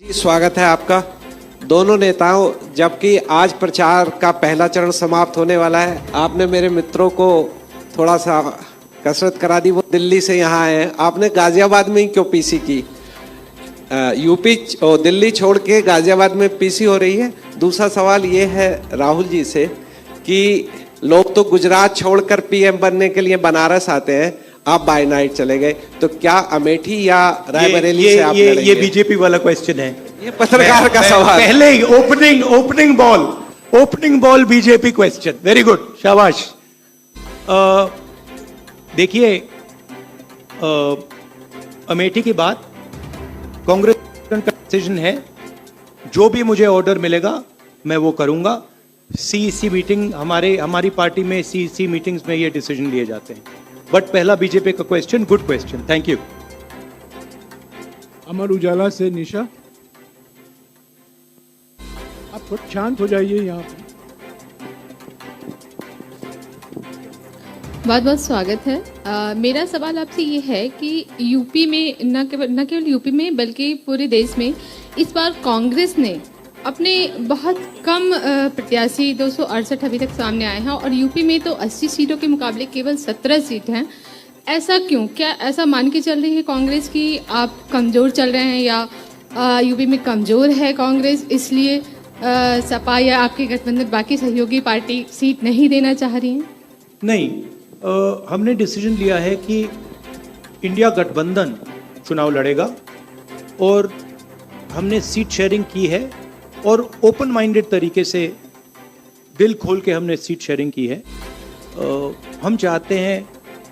जी स्वागत है आपका। दोनों नेताओं, जबकि आज प्रचार का पहला चरण समाप्त होने वाला है, आपने मेरे मित्रों को थोड़ा सा कसरत करा दी। वो दिल्ली से यहाँ आए हैं, आपने गाजियाबाद में ही क्यों पीसी की? यूपी दिल्ली छोड़ के गाजियाबाद में पीसी हो रही है। दूसरा सवाल ये है राहुल जी से कि लोग तो गुजरात छोड़कर पीएम बनने के लिए बनारस आते हैं, आप बाय नाइट चले गए, तो क्या अमेठी या रायबरेली से आप लड़ेंगे? ये बीजेपी वाला क्वेश्चन है। ये पत्रकार का सवाल। पहले ही opening ball BJP question. Very good, शाबाश। देखिए, अमेठी की बात कांग्रेस का डिसीजन है। जो भी मुझे ऑर्डर मिलेगा मैं वो करूंगा। सीईसी मीटिंग, हमारी पार्टी में सीईसी मीटिंग्स में ये डिसीजन लिए जाते हैं। बट पहला बीजेपी का question, good question, thank you. Amar Ujala से निशा, आप थोड़ा शांत हो जाइए यहाँ पे। बहुत बहुत स्वागत है। मेरा सवाल आपसे ये है कि यूपी में न केवल यूपी में बल्कि पूरे देश में इस बार कांग्रेस ने अपने बहुत कम प्रत्याशी 268 अभी तक सामने आए हैं और यूपी में तो 80 सीटों के मुकाबले केवल 17 सीट हैं। ऐसा क्यों? क्या ऐसा मान के चल रही है कांग्रेस कि आप कमज़ोर चल रहे हैं या यूपी में कमज़ोर है कांग्रेस, इसलिए सपा या आपके गठबंधन बाकी सहयोगी पार्टी सीट नहीं देना चाह रही हैं? नहीं, हमने डिसीजन लिया है कि इंडिया गठबंधन चुनाव लड़ेगा और हमने सीट शेयरिंग की है और ओपन माइंडेड तरीके से दिल खोल के हमने सीट शेयरिंग की है। हम चाहते हैं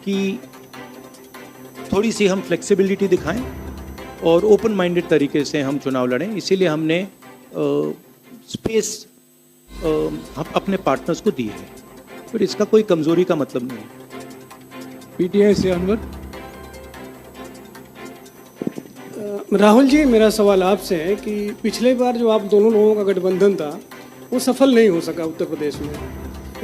कि थोड़ी सी हम फ्लेक्सिबिलिटी दिखाएं और ओपन माइंडेड तरीके से हम चुनाव लड़ें, इसीलिए हमने स्पेस अपने पार्टनर्स को दी है, पर इसका कोई कमजोरी का मतलब नहीं है। पीटीआई से अनवर। राहुल जी, मेरा सवाल आपसे है कि पिछले बार जो आप दोनों लोगों का गठबंधन था वो सफल नहीं हो सका उत्तर प्रदेश में।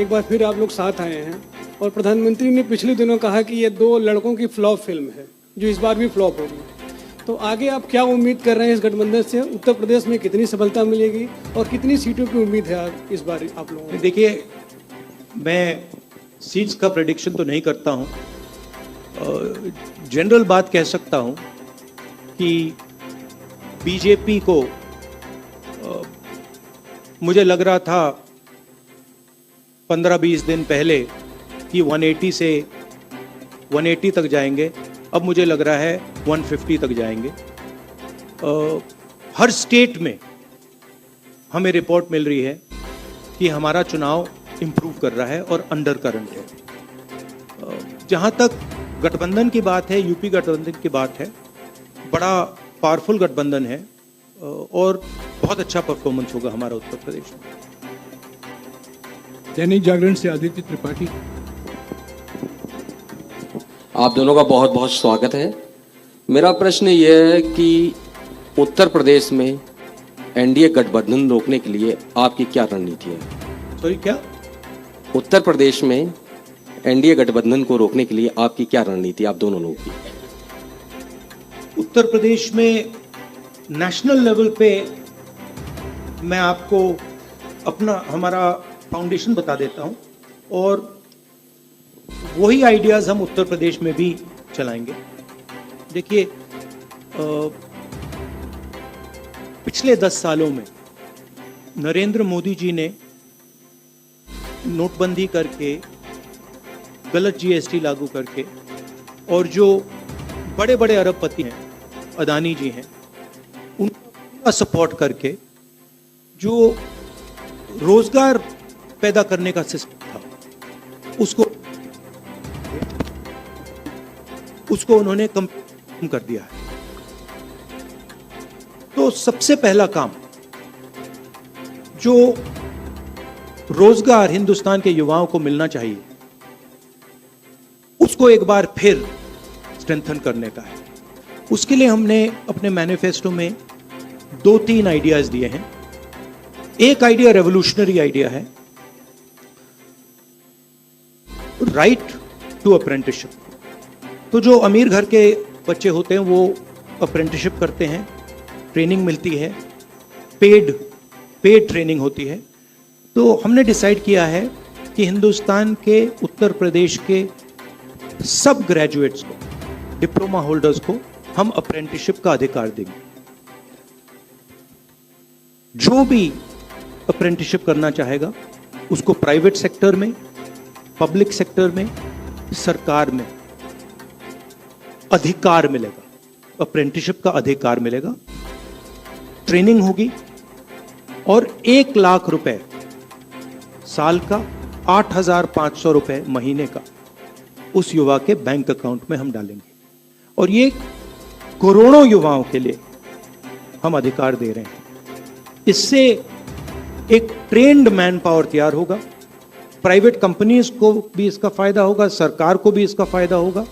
एक बार फिर आप लोग साथ आए हैं और प्रधानमंत्री ने पिछले दिनों कहा कि ये दो लड़कों की फ्लॉप फिल्म है जो इस बार भी फ्लॉप होगी। तो आगे आप क्या उम्मीद कर रहे हैं इस गठबंधन से? उत्तर प्रदेश में कितनी सफलता मिलेगी और कितनी सीटों की उम्मीद है इस बार आप लोगों को? देखिए, मैं सीट्स का प्रेडिक्शन तो नहीं करता हूँ। जनरल बात कह सकता हूँ कि बीजेपी को मुझे लग रहा था 15-20 दिन पहले कि 180 से 180 तक जाएंगे, अब मुझे लग रहा है 150 तक जाएंगे। हर स्टेट में हमें रिपोर्ट मिल रही है कि हमारा चुनाव इम्प्रूव कर रहा है और अंडर करंट है। जहाँ तक गठबंधन की बात है, यूपी गठबंधन की बात है, बड़ा पावरफुल गठबंधन है और बहुत अच्छा परफॉर्मेंस होगा हमारा उत्तर प्रदेश में। दैनिक जागरण से आदित्य त्रिपाठी। आप दोनों का बहुत बहुत स्वागत है। मेरा प्रश्न यह है कि उत्तर प्रदेश में एनडीए गठबंधन रोकने के लिए आपकी क्या रणनीति है? सॉरी, क्या? उत्तर प्रदेश में एनडीए गठबंधन को रोकने के लिए आपकी क्या रणनीति आप दोनों लोगों की? उत्तर प्रदेश में नेशनल लेवल पे मैं आपको हमारा फाउंडेशन बता देता हूं और वही आइडियाज हम उत्तर प्रदेश में भी चलाएंगे। देखिए, पिछले 10 सालों में नरेंद्र मोदी जी ने नोटबंदी करके, गलत जीएसटी लागू करके और जो बड़े बड़े अरबपति हैं, अदानी जी हैं, उनका सपोर्ट करके जो रोजगार पैदा करने का सिस्टम था उसको उन्होंने कम कर दिया है। तो सबसे पहला काम जो रोजगार हिंदुस्तान के युवाओं को मिलना चाहिए उसको एक बार फिर स्ट्रेंथन करने का है। उसके लिए हमने अपने मैनिफेस्टो में 2-3 आइडियाज दिए हैं। एक आइडिया रेवोल्यूशनरी आइडिया है, राइट टू अप्रेंटिसशिप। तो जो अमीर घर के बच्चे होते हैं वो अप्रेंटिसशिप करते हैं, ट्रेनिंग मिलती है, पेड ट्रेनिंग होती है। तो हमने डिसाइड किया है कि हिंदुस्तान के उत्तर प्रदेश के सब ग्रेजुएट्स को, डिप्लोमा होल्डर्स को हम अप्रेंटिसशिप का अधिकार देंगे। जो भी अप्रेंटिसशिप करना चाहेगा उसको प्राइवेट सेक्टर में, पब्लिक सेक्टर में, सरकार में अधिकार मिलेगा, अप्रेंटिसशिप का अधिकार मिलेगा, ट्रेनिंग होगी और 1 लाख रुपए साल का, 8,500 रुपए महीने का उस युवा के बैंक अकाउंट में हम डालेंगे। और ये करोड़ों युवाओं के लिए हम अधिकार दे रहे हैं। इससे एक ट्रेन्ड मैन पावर तैयार होगा, प्राइवेट कंपनीज को भी इसका फायदा होगा, सरकार को भी इसका फायदा होगा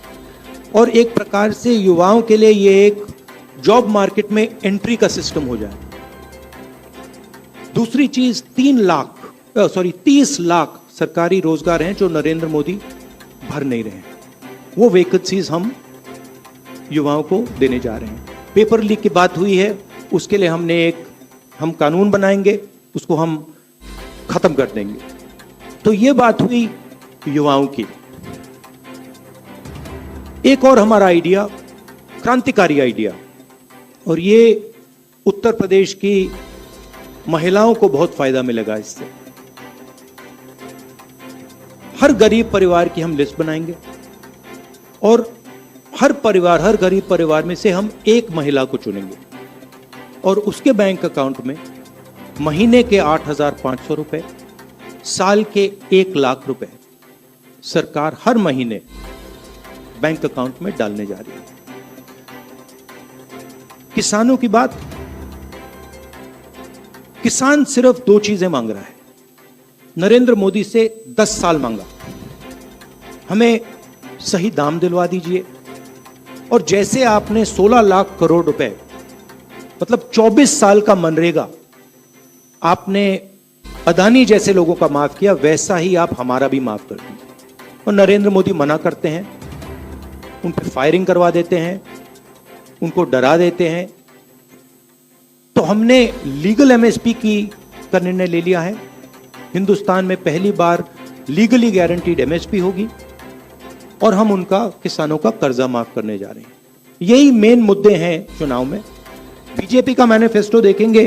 और एक प्रकार से युवाओं के लिए ये एक जॉब मार्केट में एंट्री का सिस्टम हो जाए। दूसरी चीज 30 लाख सरकारी रोजगार हैं जो नरेंद्र मोदी भर नहीं रहे हैं, वो वैकेंसीज हम युवाओं को देने जा रहे हैं। पेपर लीक की बात हुई है, उसके लिए हम कानून बनाएंगे, उसको हम खत्म कर देंगे। तो ये बात हुई युवाओं की। एक और हमारा आइडिया, क्रांतिकारी आइडिया, और ये उत्तर प्रदेश की महिलाओं को बहुत फायदा मिलेगा इससे। हर गरीब परिवार की हम लिस्ट बनाएंगे और हर गरीब परिवार में से हम एक महिला को चुनेंगे और उसके बैंक अकाउंट में महीने के 8,500 रुपए, साल के 1 लाख रुपए सरकार हर महीने बैंक अकाउंट में डालने जा रही है। किसानों की बात, किसान सिर्फ 2 चीजें मांग रहा है। नरेंद्र मोदी से 10 साल मांगा, हमें सही दाम दिलवा दीजिए। और जैसे आपने 16 लाख करोड़ रुपए, मतलब 24 साल का मनरेगा आपने अदानी जैसे लोगों का माफ किया, वैसा ही आप हमारा भी माफ कर दीजिए। और नरेंद्र मोदी मना करते हैं, उन पर फायरिंग करवा देते हैं, उनको डरा देते हैं। तो हमने लीगल एमएसपी का निर्णय ले लिया है। हिंदुस्तान में पहली बार लीगली गारंटीड एमएसपी होगी और हम उनका, किसानों का कर्जा माफ करने जा रहे हैं। यही मेन मुद्दे हैं चुनाव में। बीजेपी का मैनिफेस्टो देखेंगे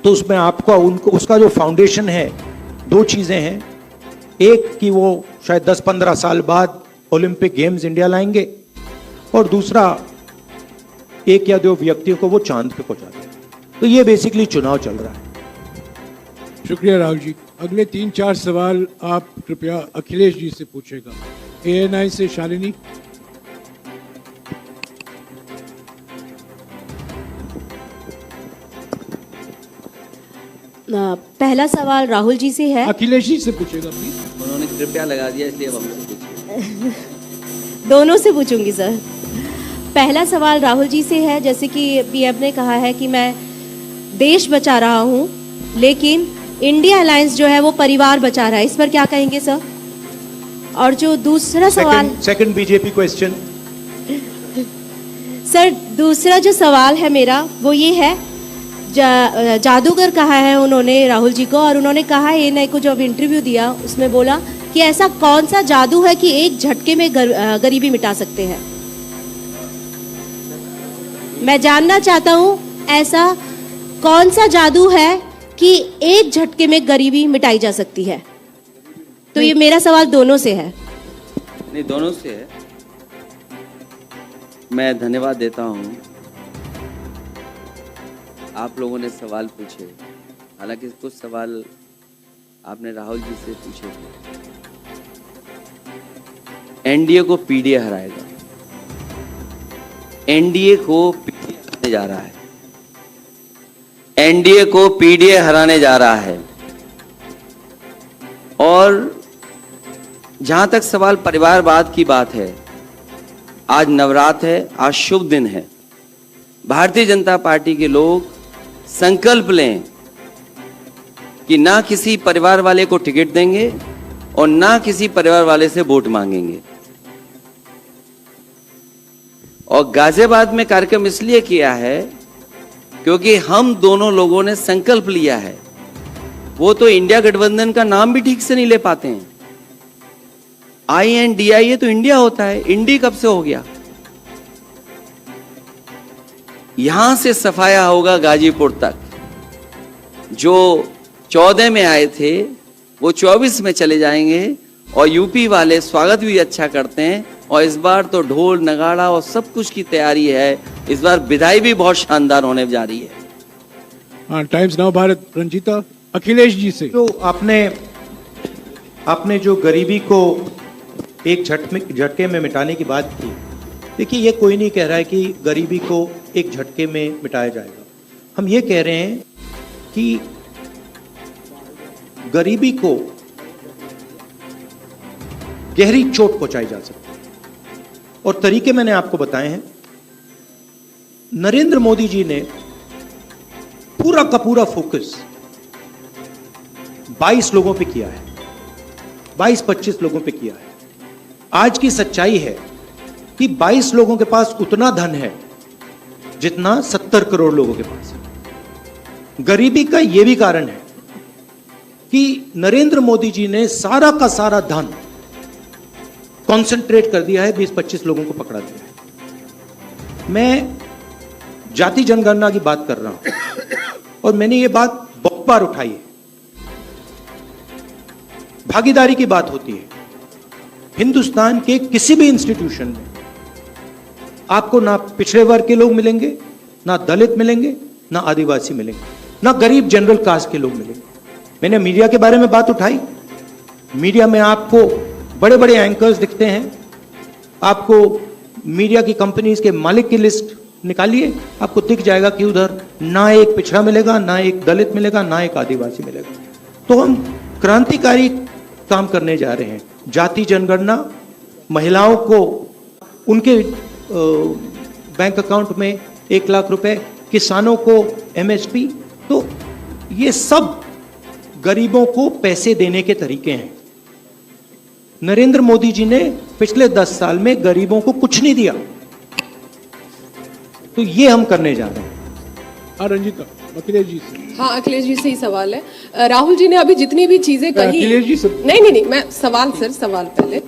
तो उसमें आपको उसका जो फाउंडेशन है, 2 चीजें हैं। एक कि वो शायद 10-15 साल बाद ओलंपिक गेम्स इंडिया लाएंगे और दूसरा 1 या 2 व्यक्तियों को वो चांद पे पहुंचा देंगे। तो ये बेसिकली चुनाव चल रहा है। शुक्रिया राहुल जी। अगले 3-4 सवाल आप कृपया अखिलेश जी से पूछेगा। ANI से शालिनी। पहला सवाल राहुल जी से है। अखिलेश जी से पूछेगा प्लीज। उन्होंने कृपया लगा दिया, इसलिए अब हमसे पूछिए। दोनों से पूछूंगी सर। पहला सवाल राहुल जी से है, जैसे कि पीएम ने कहा है कि मैं देश बचा रहा हूं, लेकिन इंडिया अलायंस जो है वो परिवार बचा रहा है, इस पर क्या कहेंगे सर? और जो दूसरा सवाल, सेकंड बीजेपी क्वेश्चन। सर दूसरा जो सवाल है मेरा वो ये है, जादूगर कहा है उन्होंने राहुल जी को, और उन्होंने कहा ANI को जब इंटरव्यू दिया उसमें बोला कि ऐसा कौन सा जादू है कि एक झटके में गरीबी मिटा सकते हैं। मैं जानना चाहता हूं ऐसा कौन सा जादू है कि एक झटके में गरीबी मिटाई जा सकती है। तो ये मेरा सवाल दोनों से है। नहीं, दोनों से है। मैं धन्यवाद देता हूं, आप लोगों ने सवाल पूछे। हालांकि कुछ सवाल आपने राहुल जी से पूछे थे। एनडीए को पीडीए हराएगा, एनडीए को पीडीए हराने जा रहा है, एनडीए को पीडीए हराने जा रहा है। और जहां तक सवाल परिवारवाद की बात है, आज नवरात्र है, आज शुभ दिन है। भारतीय जनता पार्टी के लोग संकल्प लें कि ना किसी परिवार वाले को टिकट देंगे और ना किसी परिवार वाले से वोट मांगेंगे। और गाजियाबाद में कार्यक्रम इसलिए किया है क्योंकि हम दोनों लोगों ने संकल्प लिया है। वो तो इंडिया गठबंधन का नाम भी ठीक से नहीं ले पाते हैं। INDIA तो इंडिया होता है, इंडी कब से हो गया? यहां से सफाया होगा गाजीपुर तक। जो 14 में आए थे वो 24 में चले जाएंगे, और यूपी वाले स्वागत भी अच्छा करते हैं। और इस बार तो ढोल नगाड़ा और सब कुछ की तैयारी है। इस बार विदाई भी बहुत शानदार होने जा रही है। हाँ, टाइम्स नाउ भारत, रंजीता अखिलेश जी से। जो आपने जो गरीबी को एक झटके में मिटाने की बात की, देखिए ये कोई नहीं कह रहा है कि गरीबी को एक झटके में मिटाया जाएगा। हम ये कह रहे हैं कि गरीबी को गहरी चोट पहुंचाई जा सकती है, और तरीके मैंने आपको बताए हैं। नरेंद्र मोदी जी ने पूरा का पूरा फोकस 22 लोगों पे किया है, 22-25 लोगों पे किया है। आज की सच्चाई है कि 22 लोगों के पास उतना धन है जितना 70 करोड़ लोगों के पास है। गरीबी का यह भी कारण है कि नरेंद्र मोदी जी ने सारा का सारा धन कॉन्सेंट्रेट कर दिया है, 20-25 लोगों को पकड़ा दिया है। मैं जाति जनगणना की बात कर रहा हूं, और मैंने ये बात बहुत बार उठाई है। भागीदारी की बात होती है। हिंदुस्तान के किसी भी इंस्टीट्यूशन में आपको ना पिछड़े वर्ग के लोग मिलेंगे, ना दलित मिलेंगे, ना आदिवासी मिलेंगे, ना गरीब जनरल कास्ट के लोग मिलेंगे। मैंने मीडिया के बारे में बात उठाई। मीडिया में आपको बड़े बड़े एंकर्स दिखते हैं। आपको मीडिया की कंपनीज के मालिक की लिस्ट निकालिए, आपको दिख जाएगा कि उधर ना एक पिछड़ा मिलेगा, ना एक दलित मिलेगा, ना एक आदिवासी मिलेगा। तो हम क्रांतिकारी काम करने जा रहे हैं। जाति जनगणना, महिलाओं को उनके बैंक अकाउंट में 1 लाख रुपए, किसानों को MSP। तो ये सब गरीबों को पैसे देने के तरीके हैं। नरेंद्र मोदी जी ने पिछले 10 साल में गरीबों को कुछ नहीं दिया, तो ये हम करने जा रहे हैं। हाँ रंजीता, अखिलेश जी से। हाँ, अखिलेश जी से ही सवाल है। राहुल जी ने अभी जितनी भी चीजें कही, अखिलेश जी से। नहीं, मैं सवाल पहले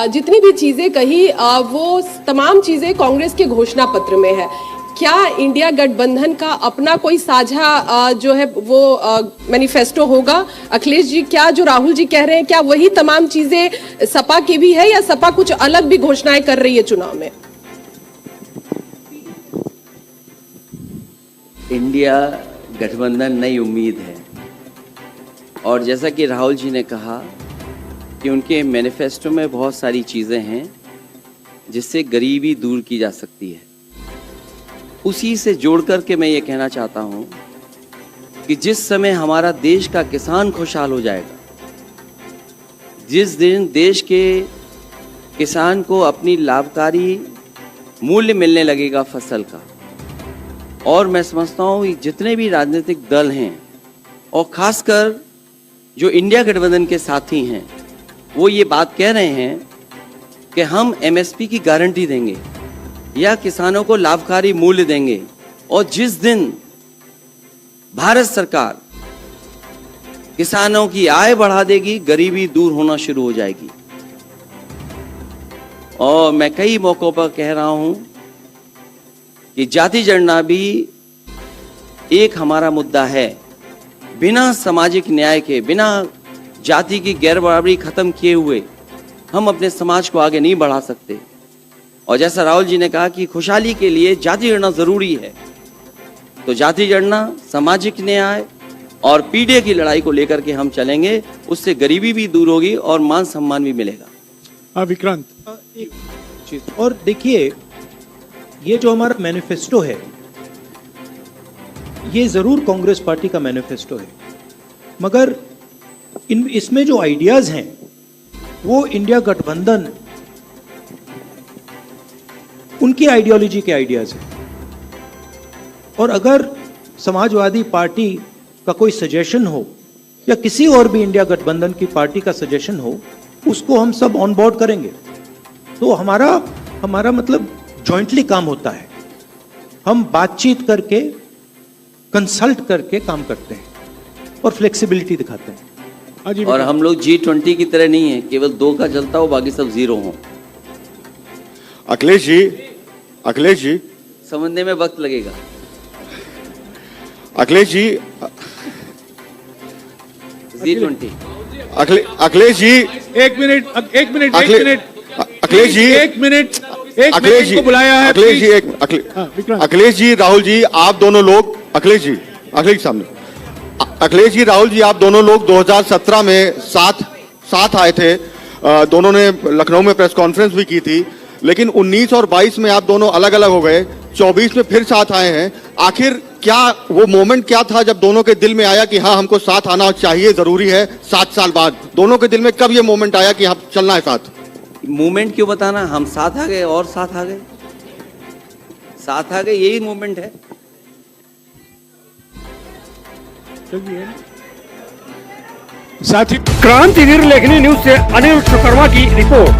जितनी भी चीजें कही वो तमाम चीजें कांग्रेस के घोषणा पत्र में है। क्या इंडिया गठबंधन का अपना कोई साझा जो है वो मैनिफेस्टो होगा? अखिलेश जी, क्या जो राहुल जी कह रहे हैं क्या वही तमाम चीजें सपा की भी है, या सपा कुछ अलग भी घोषणाएं कर रही है चुनाव में? इंडिया गठबंधन नई उम्मीद है, और जैसा कि राहुल जी ने कहा कि उनके मैनिफेस्टो में बहुत सारी चीज़ें हैं जिससे गरीबी दूर की जा सकती है। उसी से जोड़ कर के मैं ये कहना चाहता हूँ कि जिस समय हमारा देश का किसान खुशहाल हो जाएगा, जिस दिन देश के किसान को अपनी लाभकारी मूल्य मिलने लगेगा फसल का, और मैं समझता हूँ जितने भी राजनीतिक दल हैं और खासकर जो इंडिया गठबंधन के साथी हैं, वो ये बात कह रहे हैं कि हम MSP की गारंटी देंगे या किसानों को लाभकारी मूल्य देंगे, और जिस दिन भारत सरकार किसानों की आय बढ़ा देगी, गरीबी दूर होना शुरू हो जाएगी। और मैं कई मौकों पर कह रहा हूं कि जाति जनगणना भी एक हमारा मुद्दा है। बिना सामाजिक न्याय के, बिना जाति की गैर बराबरी खत्म किए हुए हम अपने समाज को आगे नहीं बढ़ा सकते। और जैसा राहुल जी ने कहा कि खुशहाली के लिए जाति जनगणना जरूरी है, तो जाति जनगणना, सामाजिक न्याय और पीढ़ी की लड़ाई को लेकर के हम चलेंगे। उससे गरीबी भी दूर होगी और मान सम्मान भी मिलेगा। हाँ विक्रांत, एक चीज और देखिए, ये जो हमारा मैनिफेस्टो है, ये जरूर कांग्रेस पार्टी का मैनिफेस्टो है, मगर इसमें जो आइडियाज हैं वो इंडिया गठबंधन उनकी आइडियोलॉजी के आइडियाज हैं। और अगर समाजवादी पार्टी का कोई सजेशन हो या किसी और भी इंडिया गठबंधन की पार्टी का सजेशन हो, उसको हम सब ऑन बोर्ड करेंगे। तो हमारा मतलब जॉइंटली काम होता है। हम बातचीत करके कंसल्ट करके काम करते हैं और फ्लेक्सिबिलिटी दिखाते हैं। हाँ जी और हम लोग G20 की तरह नहीं है, केवल 2 का चलता हो, बाकी सब 0 हो। अखिलेश जी समझने में वक्त लगेगा। अखिलेश जी G20 अखिलेश जी एक मिनट अखिलेश जी अखिलेश जी को बुलाया है। अखिलेश जी विक्रांत। अखिलेश जी राहुल जी आप दोनों लोग अखिलेश जी सामने अखिलेश जी राहुल जी आप दोनों लोग 2017 में साथ आए थे। दोनों ने लखनऊ में प्रेस कॉन्फ्रेंस भी की थी, लेकिन 19 और 22 में आप दोनों अलग अलग हो गए, 24 में फिर साथ आए हैं। आखिर क्या वो मोमेंट क्या था जब दोनों के दिल में आया कि हाँ हमको साथ आना चाहिए, जरूरी है? 7 साल बाद दोनों के दिल में कब ये मोमेंट आया कि हम चलना है साथ? मूवमेंट क्यों बताना, हम साथ आ गए और साथ आ गए, यही मूवमेंट है। साथी क्रांतिवीर लेखनी न्यूज से अनिल शुक्रमा की रिपोर्ट।